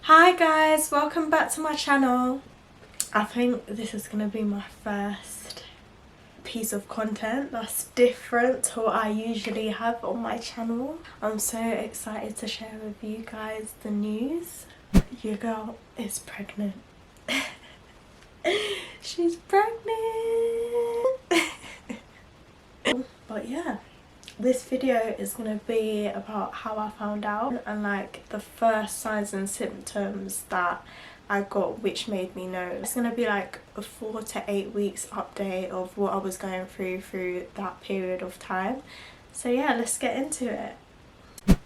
Hi guys, welcome back to my channel. I think this is gonna be my first piece of content that's different to what I usually have on my channel. I'm so excited to share with you guys the news. Your girl is pregnant. She's pregnant. But yeah, this video is going to be about how I found out and like the first signs and symptoms that I got which made me know. It's going to be like a 4 to 8 weeks update of what I was going through that period of time. So yeah, let's get into it.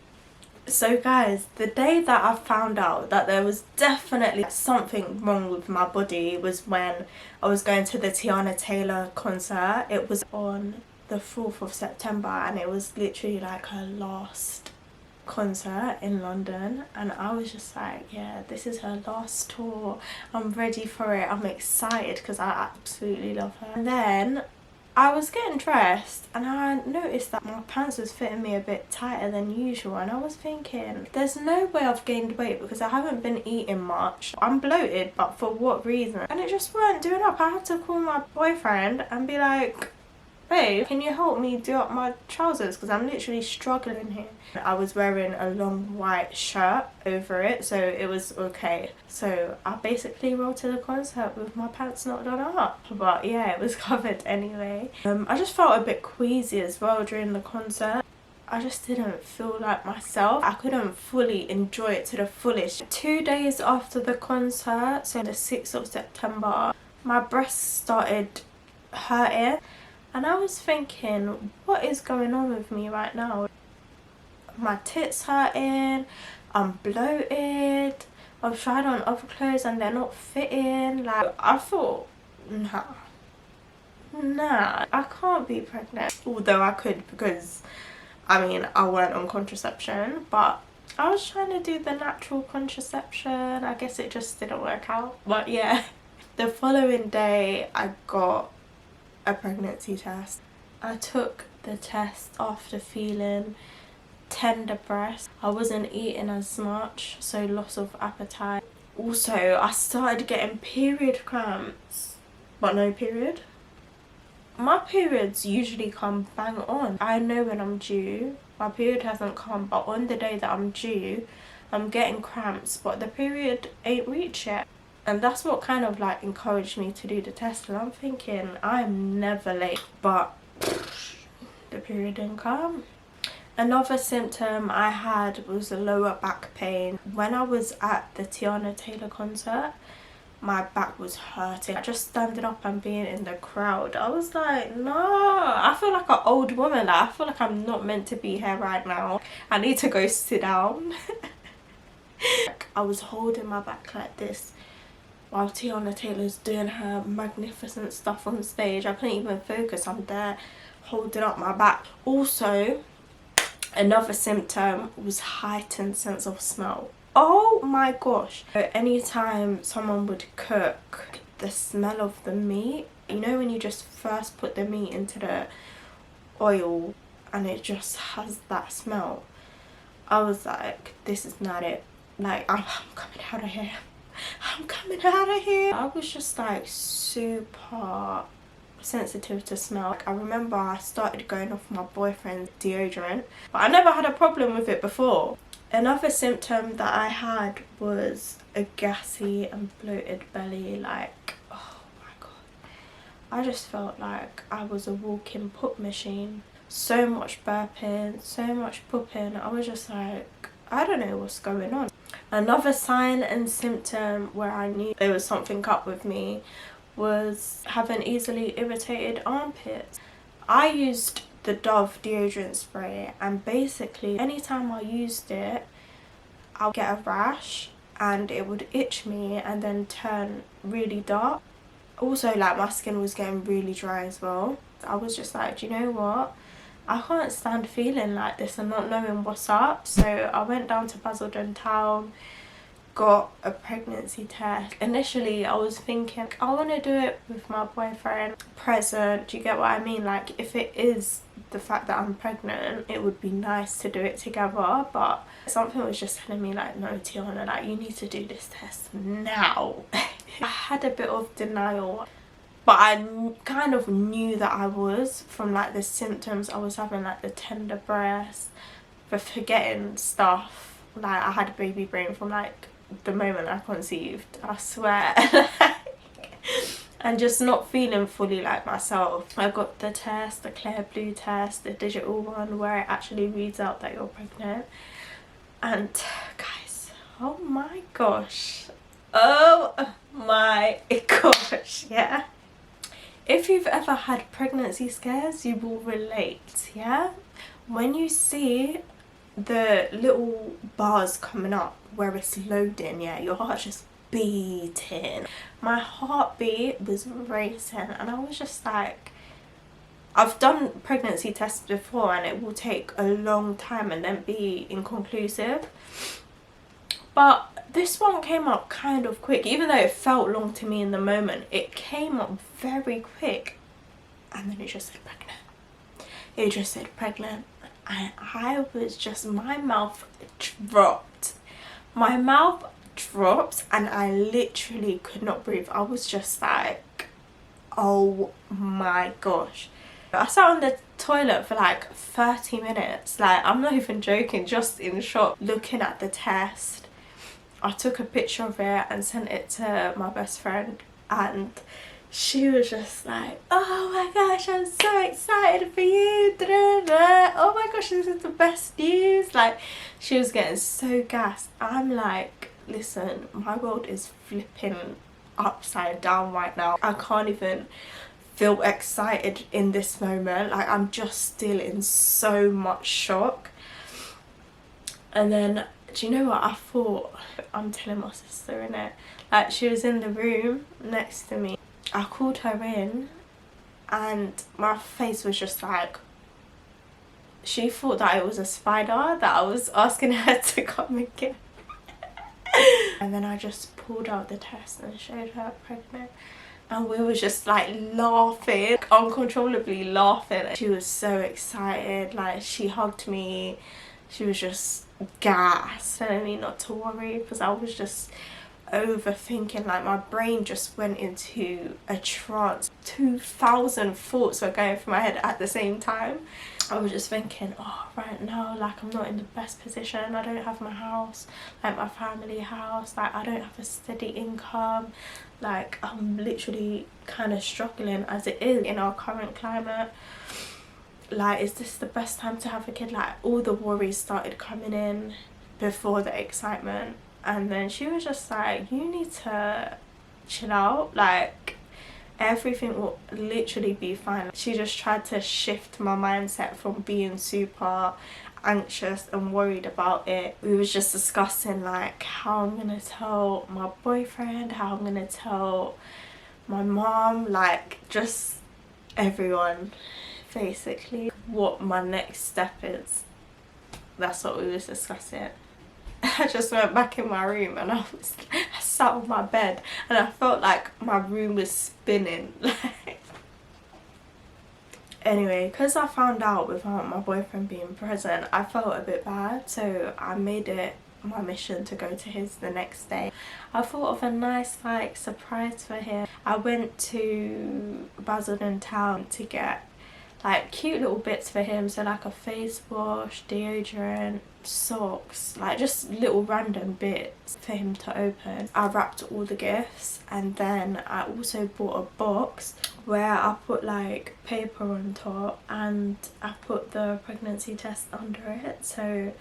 So guys, the day that I found out that there was definitely something wrong with my body was when I was going to the Tiana Taylor concert. It was on the 4th of September and it was literally like her last concert in London, and I was just like, yeah, this is her last tour. I'm ready for it. I'm excited because I absolutely love her. And then I was getting dressed and I noticed that my pants was fitting me a bit tighter than usual, and I was thinking, there's no way I've gained weight because I haven't been eating much. I'm bloated, but for what reason? And it just weren't doing up. I had to call my boyfriend and be like, babe, can you help me do up my trousers because I'm literally struggling here. I was wearing a long white shirt over it, so it was okay. So I basically rolled to the concert with my pants not done up, but yeah, it was covered anyway. I just felt a bit queasy as well during the concert. I just didn't feel like myself. I couldn't fully enjoy it to the fullest. 2 days after the concert, so the 6th of September, my breasts started hurting. And I was thinking, what is going on with me right now? My tits hurting, I'm bloated, I've tried on other clothes and they're not fitting. Like, I thought, nah, I can't be pregnant. Although I could, because, I mean, I weren't on contraception, but I was trying to do the natural contraception. I guess it just didn't work out. But yeah, the following day I got a pregnancy test. I took the test after feeling tender breasts. I wasn't eating as much, so loss of appetite. Also, I started getting period cramps, but no period. My periods usually come bang on. I know when I'm due. My period hasn't come, but on the day that I'm due, I'm getting cramps, but the period ain't reached yet. And that's what kind of like encouraged me to do the test. And I'm thinking, I'm never late, but the period didn't come. Another symptom I had was a lower back pain. When I was at the Tiana Taylor concert, my back was hurting. Just standing up and being in the crowd, I was like, no, I feel like an old woman. Like, I feel like I'm not meant to be here right now. I need to go sit down. I was holding my back like this while Tiana Taylor's doing her magnificent stuff on stage. I couldn't even focus. I'm there holding up my back. Also, another symptom was heightened sense of smell. Oh my gosh. Anytime someone would cook, the smell of the meat, you know when you just first put the meat into the oil and it just has that smell, I was like, this is not it. Like, I'm coming out of here. I'm coming out of here. I was just like super sensitive to smell. Like, I remember I started going off my boyfriend's deodorant, but I never had a problem with it before. Another symptom that I had was a gassy and bloated belly. Like, oh my god, I just felt like I was a walking poop machine. So much burping, so much pooping. I was just like, I don't know what's going on. Another sign and symptom where I knew there was something up with me was having easily irritated armpits. I used the Dove deodorant spray, and basically anytime I used it, I'll get a rash and it would itch me and then turn really dark. Also, like, my skin was getting really dry as well. I was just like, do you know what? I can't stand feeling like this and not knowing what's up. So I went down to Basildon Town, got a pregnancy test. Initially I was thinking I want to do it with my boyfriend present, do you get what I mean? Like if it is the fact that I'm pregnant, it would be nice to do it together, but something was just telling me like, no Tiana, like you need to do this test now. I had a bit of denial, but I kind of knew that I was, from like the symptoms I was having, like the tender breast, the forgetting stuff. Like I had a baby brain from like the moment I conceived, I swear. And just not feeling fully like myself. I got the test, the clear blue test, the digital one where it actually reads out that you're pregnant. And guys, oh my gosh, yeah, if you've ever had pregnancy scares, you will relate. Yeah, when you see the little bars coming up where it's loading, yeah, your heart's just beating. My heartbeat was racing and I was just like, I've done pregnancy tests before and it will take a long time and then be inconclusive, but this one came up kind of quick. Even though it felt long to me in the moment, it came up very quick, and then it just said pregnant. It just said pregnant, and I was just, my mouth dropped. My mouth dropped and I literally could not breathe. I was just like, oh my gosh. I sat on the toilet for like 30 minutes, like I'm not even joking, just in shock, looking at the test. I took a picture of it and sent it to my best friend, and she was just like, oh my gosh, I'm so excited for you, oh my gosh, this is the best news. Like she was getting so gassed. I'm like, listen, my world is flipping upside down right now. I can't even feel excited in this moment. Like I'm just still in so much shock. And then, do you know what I thought? I'm telling my sister, innit? Like she was in the room next to me. I called her in and my face was just like, she thought that it was a spider that I was asking her to come and get. And then I just pulled out the test and showed her pregnant, and we were just like laughing, uncontrollably laughing. She was so excited, like she hugged me, she was just gassed, telling me not to worry because I was just overthinking. Like my brain just went into a trance. 2,000 thoughts were going through my head at the same time. I was just thinking, oh right now, like I'm not in the best position, I don't have my house, like my family house, like I don't have a steady income, like I'm literally kind of struggling as it is in our current climate. Like, is this the best time to have a kid? Like all the worries started coming in before the excitement. And then she was just like, you need to chill out, like everything will literally be fine. She just tried to shift my mindset from being super anxious and worried about it. We was just discussing like how I'm gonna tell my boyfriend, how I'm gonna tell my mom, like just everyone basically, what my next step is. That's what we was discussing. I just went back in my room and I sat on my bed and I felt like my room was spinning. Anyway, because I found out without my boyfriend being present, I felt a bit bad, so I made it my mission to go to his the next day. I thought of a nice like surprise for him. I went to Basildon town to get like cute little bits for him, so like a face wash, deodorant, socks, like just little random bits for him to open. I wrapped all the gifts and then I also bought a box where I put like paper on top and I put the pregnancy test under it, so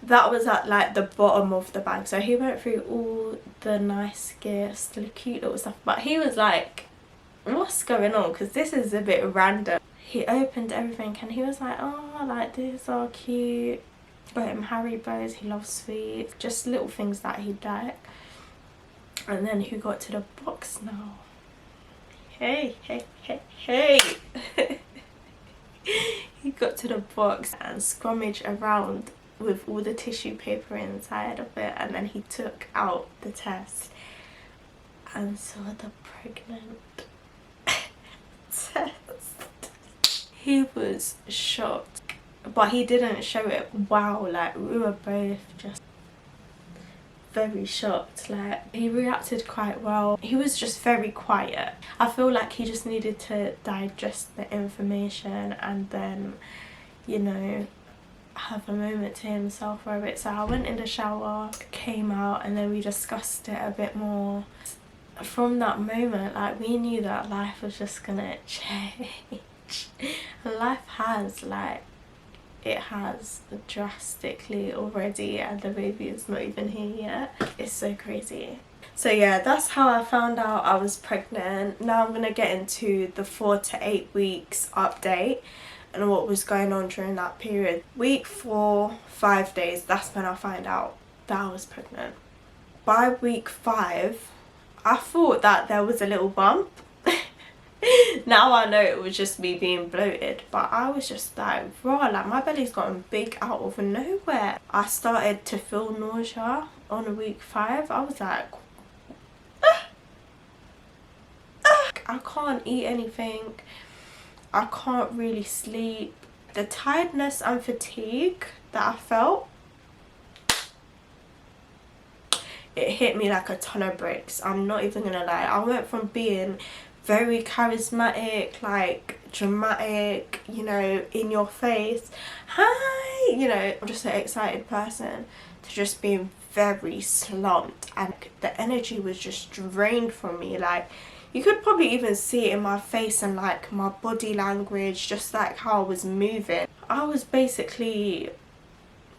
that was at like the bottom of the bag. So he went through all the nice gifts, the cute little stuff, but he was like, what's going on, because this is a bit random. He opened everything and he was like, oh, like these are cute. Got him Haribos, he loves sweets, just little things that he'd like. And then he got to the box now. Hey. He got to the box and scrummaged around with all the tissue paper inside of it, and then he took out the test and saw the pregnant test. He was shocked, but he didn't show it. Wow, like we were both just very shocked. Like, he reacted quite well. He was just very quiet. I feel like he just needed to digest the information and then, you know, have a moment to himself for a bit. So I went in the shower, came out, and then we discussed it a bit more. From that moment, like, we knew that life was just gonna change. Life has, like, it has drastically already, and the baby is not even here yet. It's so crazy. So yeah, that's how I found out I was pregnant. Now I'm gonna get into the 4 to 8 weeks update and what was going on during that period. Week 4, 5 days, that's when I found out that I was pregnant. By week 5, I thought that there was a little bump. Now I know it was just me being bloated, but I was just like, raw, like my belly's gotten big out of nowhere. I started to feel nausea on week 5. I was like, I can't eat anything. I can't really sleep. The tiredness and fatigue that I felt, it hit me like a ton of bricks. I'm not even gonna lie. I went from being very charismatic, like dramatic, you know, in your face, hi, you know, I'm just an excited person, to just being very slumped, and the energy was just drained from me. Like, you could probably even see it in my face and like my body language, just like how I was moving. I was basically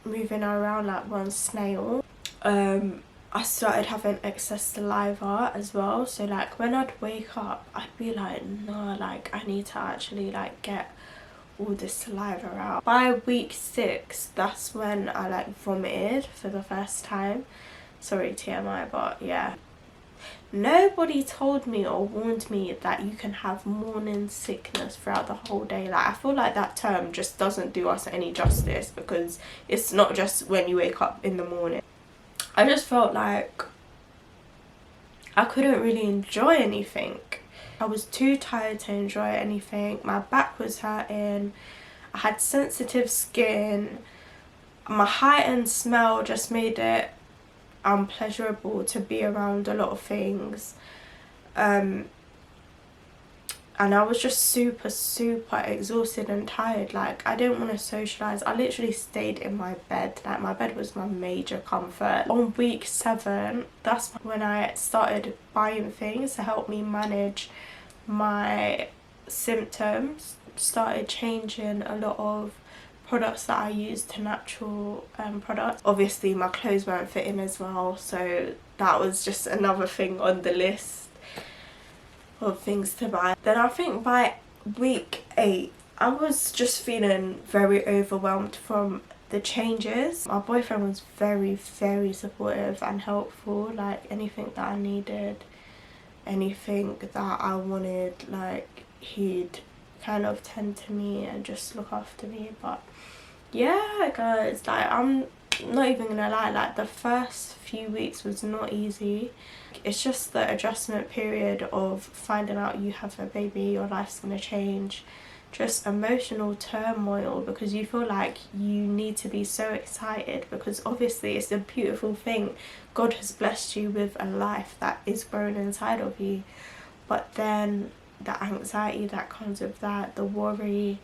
moving around like one snail. I started having excess saliva as well, so like when I'd wake up I'd be like, no, like I need to actually like get all this saliva out. By week 6, that's when I like vomited for the first time. Sorry, TMI, but yeah. Nobody told me or warned me that you can have morning sickness throughout the whole day. Like, I feel like that term just doesn't do us any justice, because it's not just when you wake up in the morning. I just felt like I couldn't really enjoy anything. I was too tired to enjoy anything. My back was hurting. I had sensitive skin. My heightened smell just made it unpleasurable to be around a lot of things. And I was just super exhausted and tired. Like, I didn't want to socialise. I literally stayed in my bed. Like, my bed was my major comfort. On week 7, that's when I started buying things to help me manage my symptoms. Started changing a lot of products that I used to natural products. Obviously my clothes weren't fitting as well, so that was just another thing on the list of things to buy. Then I think by week 8 I was just feeling very overwhelmed from the changes. My boyfriend was very supportive and helpful. Like, anything that I needed, anything that I wanted, like, he'd kind of tend to me and just look after me. But yeah guys, like, I'm not even gonna lie, like the first few weeks was not easy. It's just the adjustment period of finding out you have a baby, your life's gonna change, just emotional turmoil, because you feel like you need to be so excited, because obviously it's a beautiful thing. God has blessed you with a life that is growing inside of you, but then the anxiety that comes with that, the worry,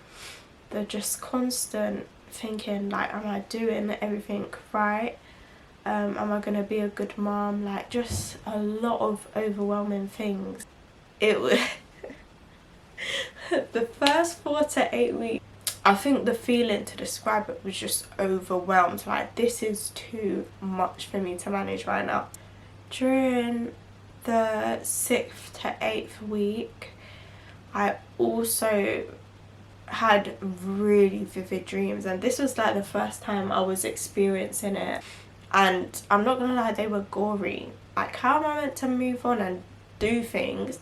the just constant thinking like, am I doing everything right? Am I gonna be a good mom? Like, just a lot of overwhelming things. It was the first 4 to 8 weeks, I think the feeling to describe it was just overwhelmed. Like, this is too much for me to manage right now. During the 6th to 8th week, I also had really vivid dreams, and this was like the first time I was experiencing it, and I'm not gonna lie, they were gory. Like, how am I meant to move on and do things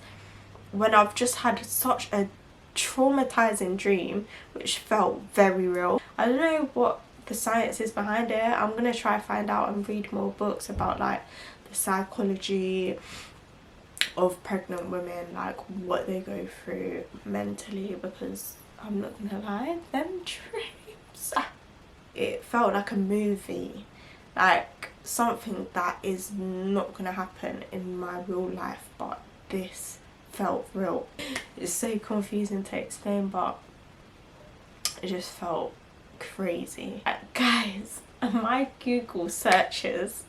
when I've just had such a traumatizing dream which felt very real? I don't know what the science is behind it. I'm gonna try find out and read more books about like the psychology of pregnant women, like what they go through mentally, because I'm not gonna lie, them dreams, it felt like a movie, like something that is not gonna happen in my real life, but this felt real. It's so confusing to explain, but it just felt crazy. Guys, my Google searches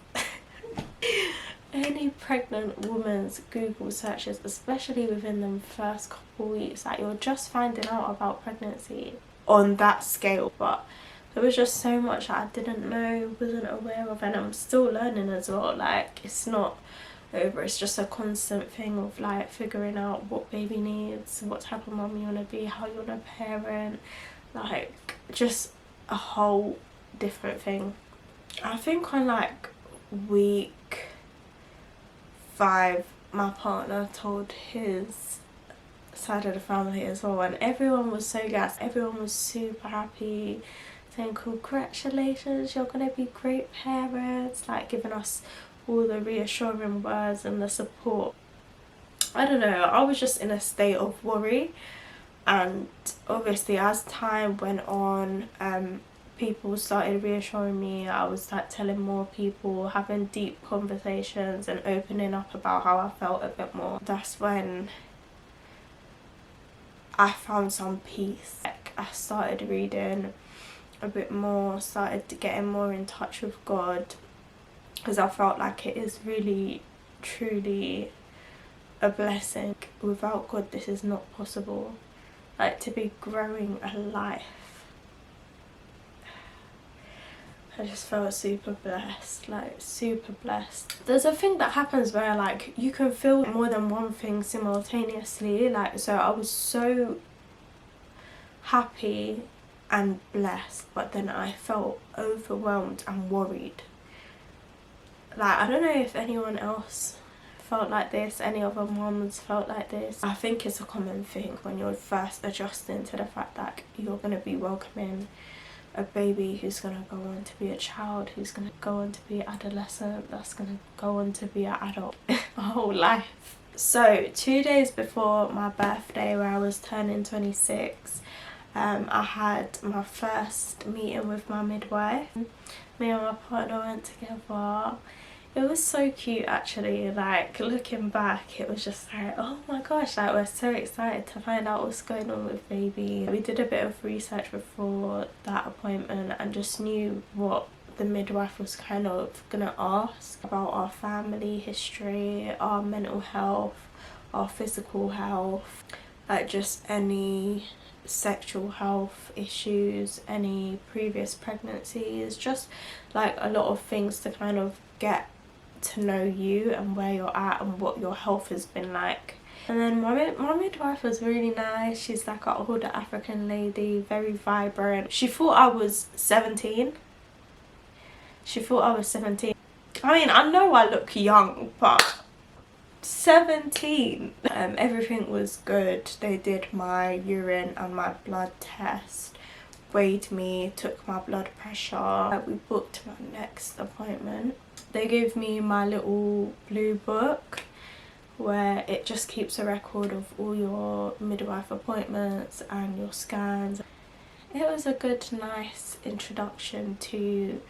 any pregnant woman's Google searches, especially within the first couple weeks, like you're just finding out about pregnancy on that scale, but there was just so much that I didn't know, wasn't aware of, and I'm still learning as well. Like, it's not over, it's just a constant thing of like figuring out what baby needs, what type of mum you want to be, how you want to parent, like just a whole different thing. I think on like week 5 my partner told his side of the family as well, and everyone was so gassed, everyone was super happy, saying congratulations, you're gonna be great parents, like giving us all the reassuring words and the support. I don't know, I was just in a state of worry, and obviously as time went on, people started reassuring me. I was like telling more people, having deep conversations and opening up about how I felt a bit more. That's when I found some peace. Like, I started reading a bit more, started getting more in touch with God, because I felt like it is really truly a blessing. Without God this is not possible, like to be growing a life. I just felt super blessed, like super blessed. There's a thing that happens where like you can feel more than one thing simultaneously, like so I was so happy and blessed, but then I felt overwhelmed and worried. Like, I don't know if anyone else felt like this, any other mums felt like this. I think it's a common thing when you're first adjusting to the fact that you're going to be welcoming a baby who's going to go on to be a child, who's going to go on to be an adolescent, that's going to go on to be an adult a whole life. So 2 days before my birthday, where I was turning 26, I had my first meeting with my midwife. Me and my partner went together. It was so cute actually, like looking back it was just like, oh my gosh, like we're so excited to find out what's going on with baby. We did a bit of research before that appointment and just knew what the midwife was kind of gonna ask about our family history, our mental health, our physical health, like just any sexual health issues, any previous pregnancies, just like a lot of things to kind of get to know you and where you're at and what your health has been like. And then my midwife was really nice. She's like an older African lady, very vibrant. She thought I was 17. She thought I was 17. I mean, I know I look young, but 17. Everything was good. They did my urine and my blood test, weighed me, took my blood pressure. We booked my next appointment. They gave me my little blue book where it just keeps a record of all your midwife appointments and your scans. It was a good, nice introduction to,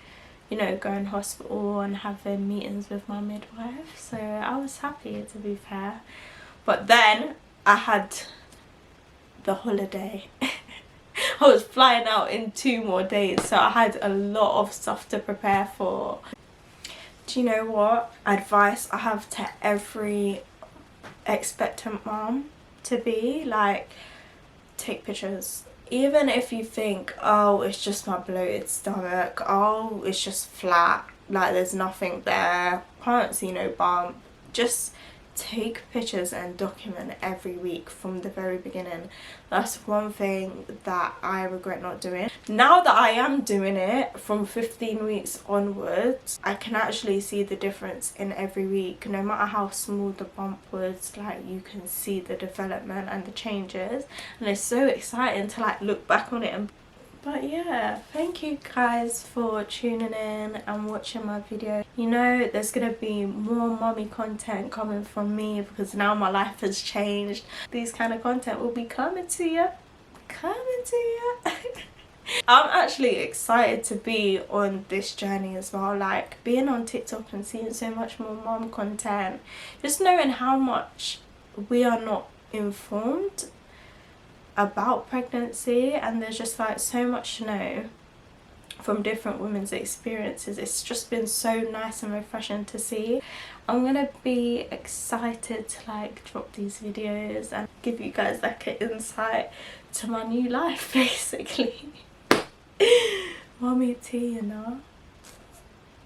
you know, going to hospital and having meetings with my midwife, so I was happy, to be fair. But then I had the holiday. I was flying out in 2 more days, so I had a lot of stuff to prepare for. Do you know what advice I have to every expectant mom to be like, take pictures. Even if you think, oh, it's just my bloated stomach, oh, it's just flat, like there's nothing there, can't see no bump, just take pictures and document every week from the very beginning. That's one thing that I regret not doing. Now that I am doing it from 15 weeks onwards, I can actually see the difference in every week. No matter how small the bump was, like you can see the development and the changes, and it's so exciting to like look back on it and But yeah, thank you guys for tuning in and watching my video. You know, there's gonna be more mommy content coming from me because now my life has changed. These kind of content will be coming to you. I'm actually excited to be on this journey as well, like being on TikTok and seeing so much more mom content, just knowing how much we are not informed about pregnancy, and there's just like so much to know from different women's experiences. It's just been so nice and refreshing to see. I'm gonna be excited to like drop these videos and give you guys like an insight to my new life basically. Mommy tea, you know,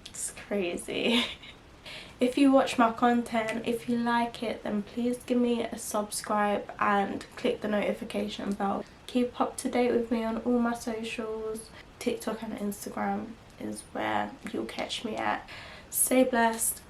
it's crazy. If you watch my content, if you like it, then please give me a subscribe and click the notification bell. Keep up to date with me on all my socials. TikTok and Instagram is where you'll catch me at. Stay blessed.